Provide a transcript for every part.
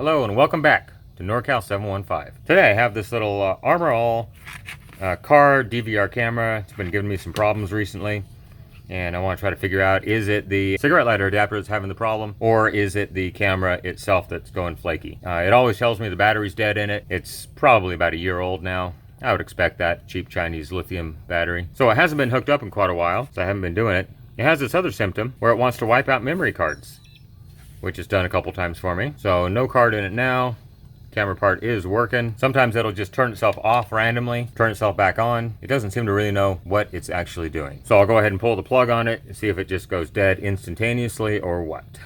Hello and welcome back to NorCal 715. Today I have this little ArmorAll car DVR camera. It's been giving me some problems recently, and I want to try to figure out, is it the cigarette lighter adapter that's having the problem, or is it the camera itself that's going flaky? It always tells me the battery's dead in it. It's probably about a year old now. I would expect that, cheap Chinese lithium battery. So it hasn't been hooked up in quite a while, so I haven't been doing it. It has this other symptom where it wants to wipe out memory cards, which it's done a couple times for me. So no card in it now. Camera part is working. Sometimes it'll just turn itself off randomly, turn itself back on. It doesn't seem to really know what it's actually doing. So I'll go ahead and pull the plug on it and see if it just goes dead instantaneously or what.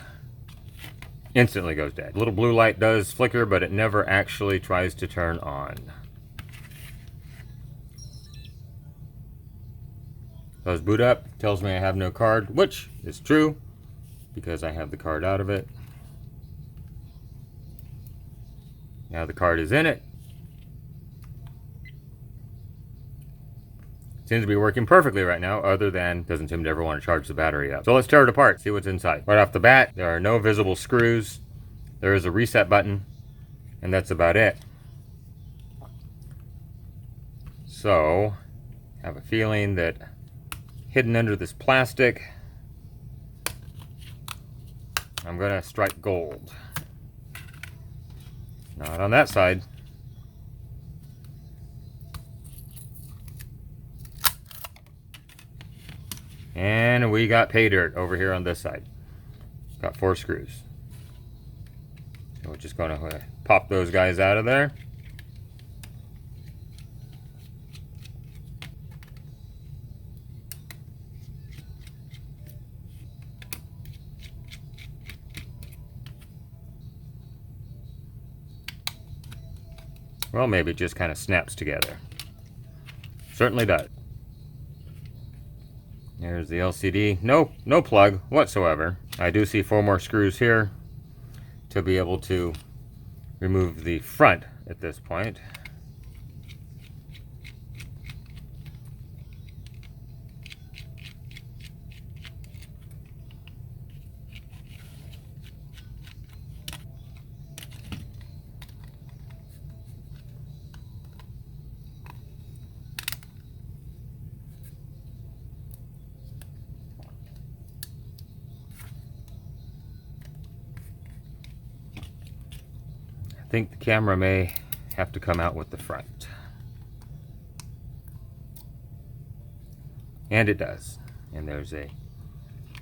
Instantly goes dead. Little blue light does flicker, but it never actually tries to turn on. Does boot up, tells me I have no card, which is true because I have the card out of it. Now the card is in it. Seems to be working perfectly right now, other than doesn't seem to ever want to charge the battery up. So let's tear it apart, see what's inside. Right off the bat, there are no visible screws. There is a reset button, and that's about it. So, I have a feeling that hidden under this plastic, I'm gonna strike gold. Not on that side. And we got pay dirt over here on this side. Got 4 screws. So we're just gonna pop those guys out of there. Well, maybe it just kind of snaps together. Certainly does. There's the LCD. No plug whatsoever. I do see 4 more screws here to be able to remove the front at this point. I think the camera may have to come out with the front. And it does. And there's a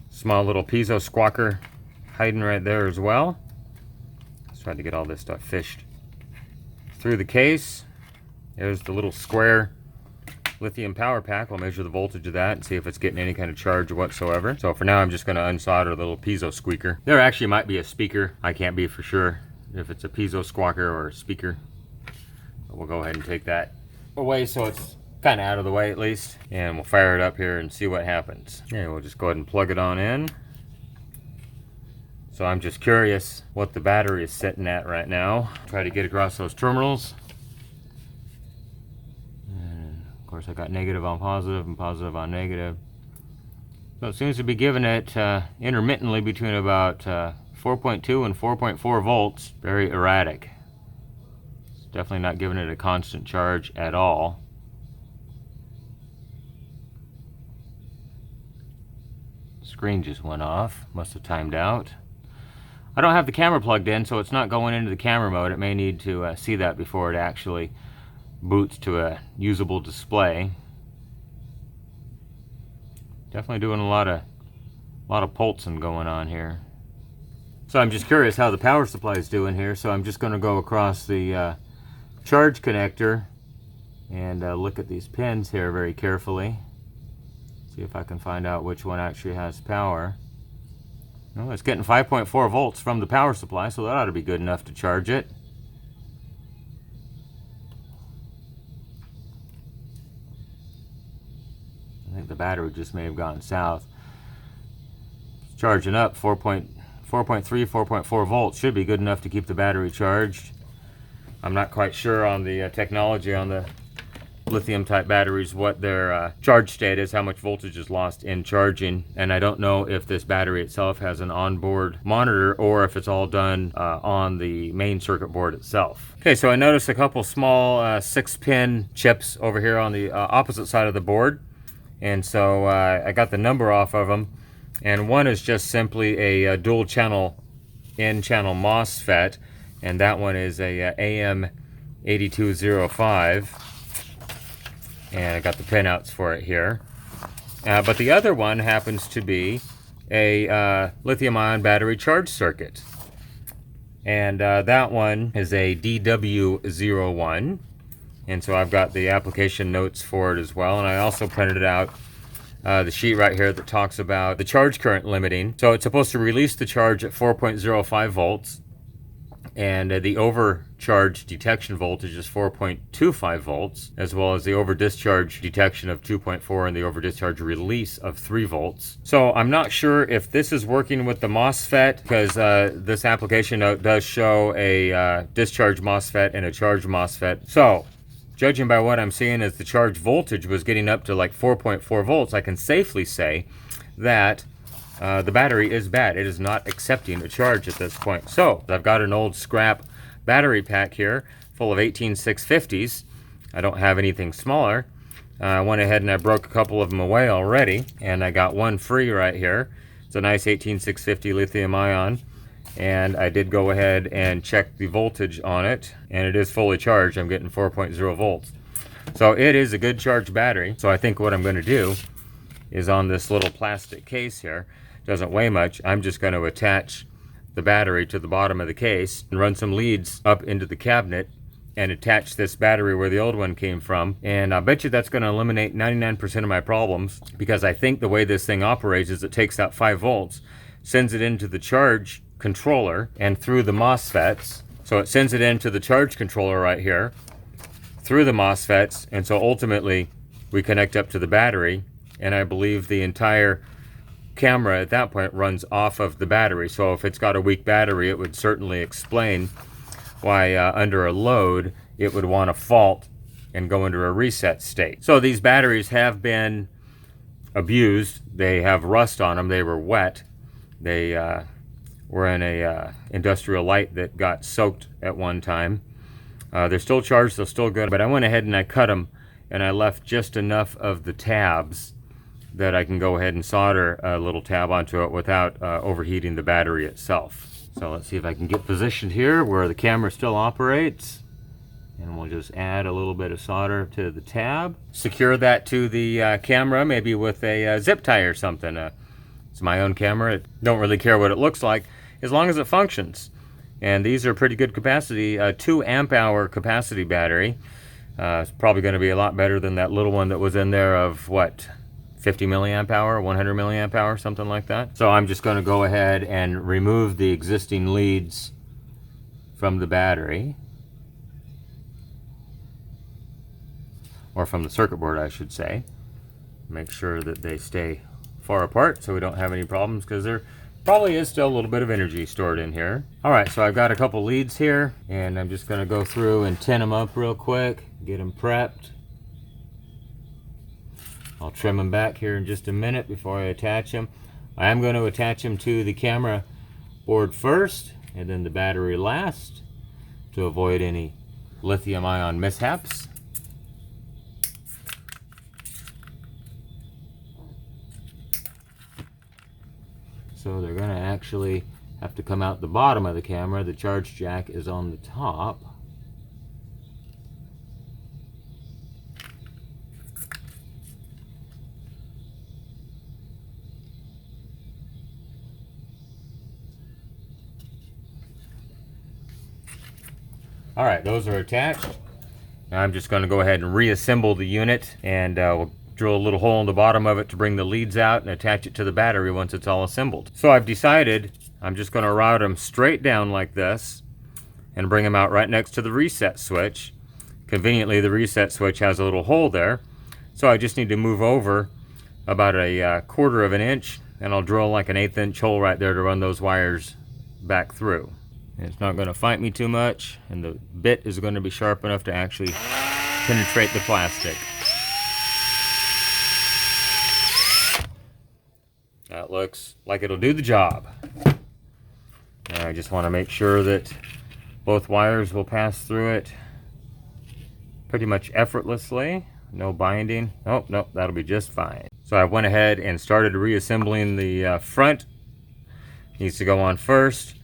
small little piezo squawker hiding right there as well. Let's try to get all this stuff fished through the case. There's the little square lithium power pack. We'll measure the voltage of that and see if it's getting any kind of charge whatsoever. So for now, I'm just going to unsolder the little piezo squeaker. There actually might be a speaker. I can't be for sure if it's a piezo squawker or a speaker. But we'll go ahead and take that away so it's kind of out of the way at least. And we'll fire it up here and see what happens. And we'll just go ahead and plug it on in. So I'm just curious what the battery is sitting at right now. Try to get across those terminals. And of course I got negative on positive and positive on negative. So it seems to be giving it intermittently between about 4.2 and 4.4 volts. Very erratic. It's definitely not giving it a constant charge at all. Screen just went off. Must have timed out. I don't have the camera plugged in, so it's not going into the camera mode. It may need to see that before it actually boots to a usable display. Definitely doing a lot of pulsing going on here. So I'm just curious how the power supply is doing here. So I'm just going to go across the charge connector and look at these pins here very carefully. See if I can find out which one actually has power. Well, it's getting 5.4 volts from the power supply, so that ought to be good enough to charge it. I think the battery just may have gone south. It's charging up 4.3, 4.4 volts. Should be good enough to keep the battery charged. I'm not quite sure on the technology on the lithium type batteries what their charge state is, how much voltage is lost in charging. And I don't know if this battery itself has an onboard monitor or if it's all done on the main circuit board itself. Okay, so I noticed a couple small 6-pin chips over here on the opposite side of the board. And so I got the number off of them. And one is just simply a dual channel N-channel MOSFET. And that one is a AM8205. And I got the pinouts for it here. But the other one happens to be a lithium-ion battery charge circuit. And that one is a DW01. And so I've got the application notes for it as well. And I also printed out the sheet right here that talks about the charge current limiting. So it's supposed to release the charge at 4.05 volts. And the overcharge detection voltage is 4.25 volts, as well as the over discharge detection of 2.4 and the over discharge release of 3 volts. So I'm not sure if this is working with the MOSFET, because this application note does show a discharge MOSFET and a charge MOSFET. So judging by what I'm seeing as the charge voltage was getting up to like 4.4 volts, I can safely say that the battery is bad. It is not accepting a charge at this point. So I've got an old scrap battery pack here full of 18650s. I don't have anything smaller. I went ahead and I broke a couple of them away already, and I got one free right here. It's a nice 18650 lithium ion, and I did go ahead and check the voltage on it, and it is fully charged. I'm getting 4.0 volts. So it is a good charged battery. So I think what I'm going to do is on this little plastic case here, doesn't weigh much, I'm just going to attach the battery to the bottom of the case and run some leads up into the cabinet and attach this battery where the old one came from. And I bet you that's going to eliminate 99% of my problems, because I think the way this thing operates is it takes out 5 volts, sends it into the charge controller and through the MOSFETs. So it sends it into the charge controller right here through the MOSFETs, and so ultimately we connect up to the battery, and I believe the entire camera at that point runs off of the battery. So if it's got a weak battery, it would certainly explain why under a load it would want to fault and go into a reset state. So these batteries have been abused. They have rust on them. They were wet. They were in a industrial light that got soaked at one time. They're still charged, they're still good, but I went ahead and I cut them, and I left just enough of the tabs that I can go ahead and solder a little tab onto it without overheating the battery itself. So let's see if I can get positioned here where the camera still operates. And we'll just add a little bit of solder to the tab. Secure that to the camera, maybe with a zip tie or something. It's my own camera. I don't really care what it looks like as long as it functions. And these are pretty good capacity, 2 amp hour capacity battery. It's probably going to be a lot better than that little one that was in there of what, 50 milliamp hour, 100 milliamp hour, something like that. So I'm just going to go ahead and remove the existing leads from the battery, or from the circuit board I should say. Make sure that they stay far apart so we don't have any problems, because there probably is still a little bit of energy stored in here. Alright, so I've got a couple leads here, and I'm just going to go through and tin them up real quick, get them prepped. I'll trim them back here in just a minute before I attach them. I am going to attach them to the camera board first, and then the battery last, to avoid any lithium ion mishaps. So they're going to actually have to come out the bottom of the camera. The charge jack is on the top. All right, those are attached. Now I'm just going to go ahead and reassemble the unit, and we'll drill a little hole in the bottom of it to bring the leads out and attach it to the battery once it's all assembled. So I've decided I'm just going to route them straight down like this and bring them out right next to the reset switch. Conveniently, the reset switch has a little hole there, so I just need to move over about a 1/4 of an inch, and I'll drill like an 1/8 inch hole right there to run those wires back through. And it's not going to fight me too much, and the bit is going to be sharp enough to actually penetrate the plastic. That looks like it'll do the job. Now I just want to make sure that both wires will pass through it pretty much effortlessly. No binding. Oh, no, that'll be just fine. So I went ahead and started reassembling the front. Needs to go on first.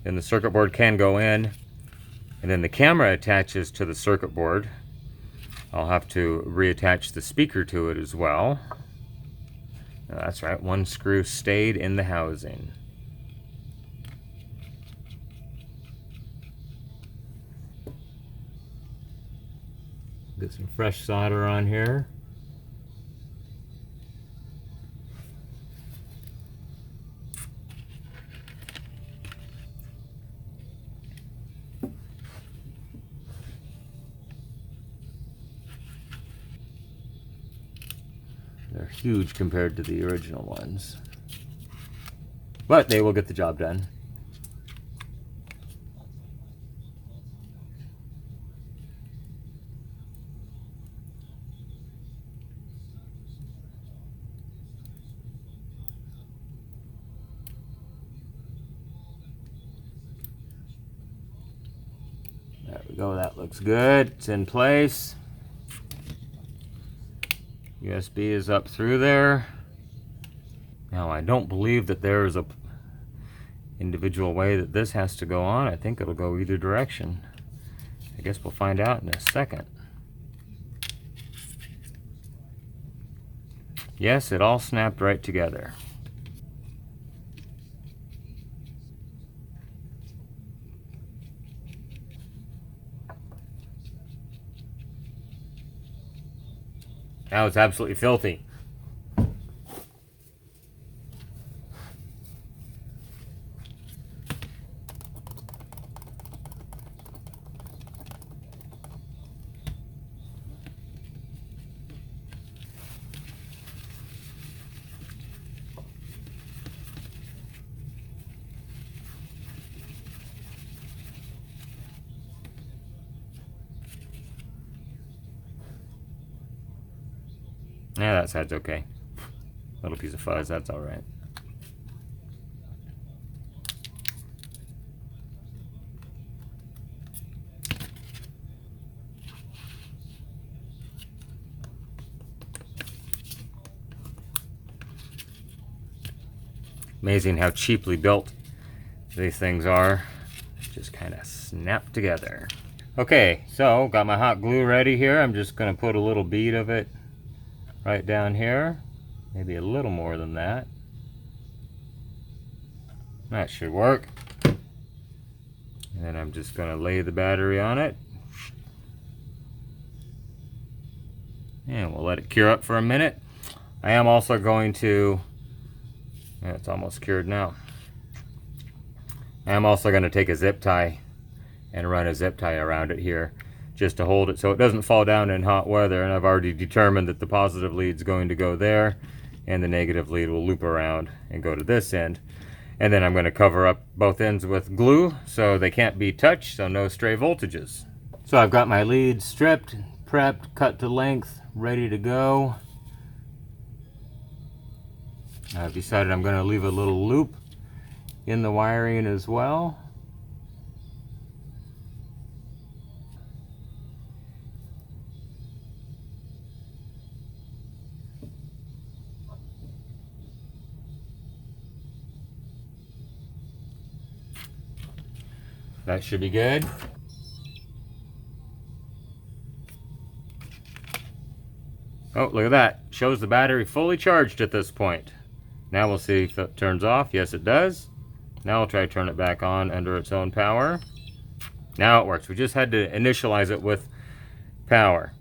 Then the circuit board can go in. And then the camera attaches to the circuit board. I'll have to reattach the speaker to it as well. Oh, that's right, one screw stayed in the housing. Get some fresh solder on here. They're huge compared to the original ones, but they will get the job done. There we go, that looks good. It's in place. USB is up through there. Now I don't believe that there is a individual way that this has to go on. I think it'll go either direction. I guess we'll find out in a second. Yes, it all snapped right together. Now it's absolutely filthy. Yeah, that side's okay. Little piece of fuzz, that's all right. Amazing how cheaply built these things are. Just kind of snap together. Okay, so got my hot glue ready here. I'm just going to put a little bead of it right down here, maybe a little more than that. That should work. And then I'm just going to lay the battery on it. And we'll let it cure up for a minute. I am also going to, it's almost cured now. I am also going to take a zip tie and run a zip tie around it here, just to hold it so it doesn't fall down in hot weather. And I've already determined that the positive lead's going to go there and the negative lead will loop around and go to this end. And then I'm going to cover up both ends with glue so they can't be touched, so no stray voltages. So I've got my leads stripped, prepped, cut to length, ready to go. I've decided I'm going to leave a little loop in the wiring as well. That should be good. Oh, look at that. Shows the battery fully charged at this point. Now we'll see if it turns off. Yes, it does. Now I'll try to turn it back on under its own power. Now it works. We just had to initialize it with power.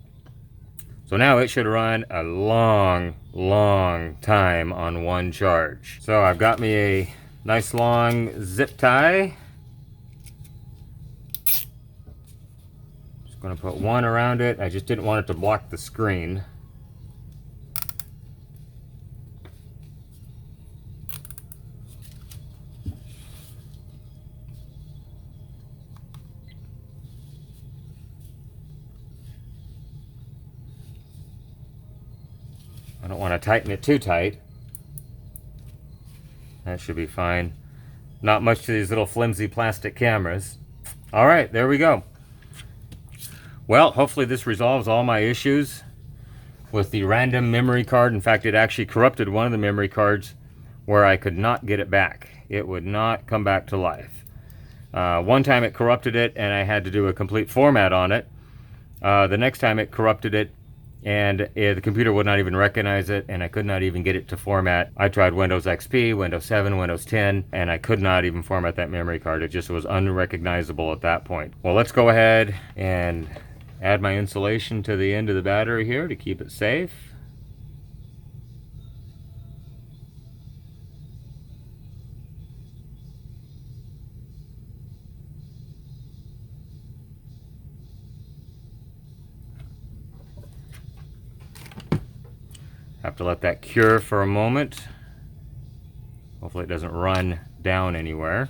So now it should run a long, long time on one charge. So I've got me a nice long zip tie. Just going to put one around it. I just didn't want it to block the screen. I don't want to tighten it too tight. That should be fine. Not much to these little flimsy plastic cameras. All right, there we go. Well, hopefully this resolves all my issues with the random memory card. In fact, it actually corrupted one of the memory cards where I could not get it back. It would not come back to life. One time it corrupted it and I had to do a complete format on it. The next time it corrupted it and the computer would not even recognize it, and I could not even get it to format. I tried Windows XP, Windows 7, Windows 10, and I could not even format that memory card. It just was unrecognizable at that point. Well, let's go ahead and add my insulation to the end of the battery here to keep it safe. Have to let that cure for a moment. Hopefully it doesn't run down anywhere.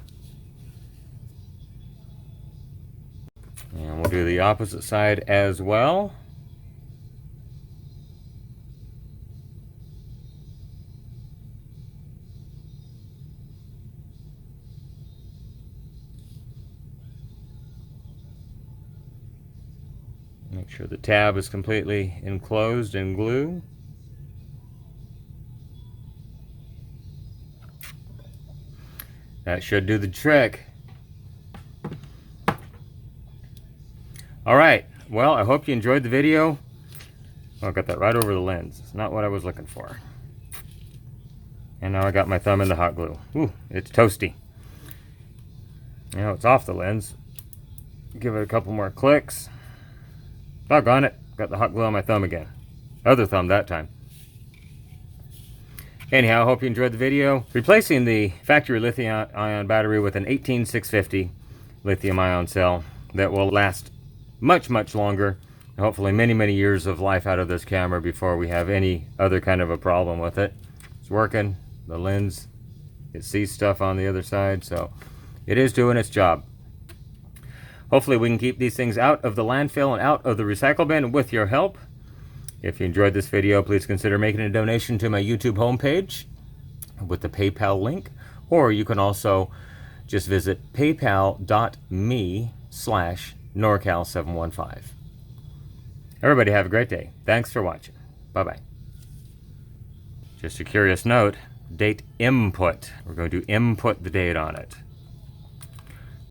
And we'll do the opposite side as well. Make sure the tab is completely enclosed in glue. That should do the trick. All right, well, I hope you enjoyed the video. Oh, I got that right over the lens. It's not what I was looking for. And now I got my thumb in the hot glue. Ooh, it's toasty. Now it's off the lens. Give it a couple more clicks. Doggone it, got the hot glue on my thumb again. Other thumb that time. Anyhow, I hope you enjoyed the video. Replacing the factory lithium-ion battery with an 18650 lithium-ion cell that will last much, much longer. Hopefully many years of life out of this camera before we have any other kind of a problem with it. It's working. The lens, it sees stuff on the other side, so it is doing its job. Hopefully we can keep these things out of the landfill and out of the recycle bin with your help. If you enjoyed this video, please consider making a donation to my YouTube homepage with the PayPal link, or you can also just visit paypal.me/NorCal715. Everybody have a great day. Thanks for watching. Bye-bye. Just a curious note, date input. We're going to input the date on it.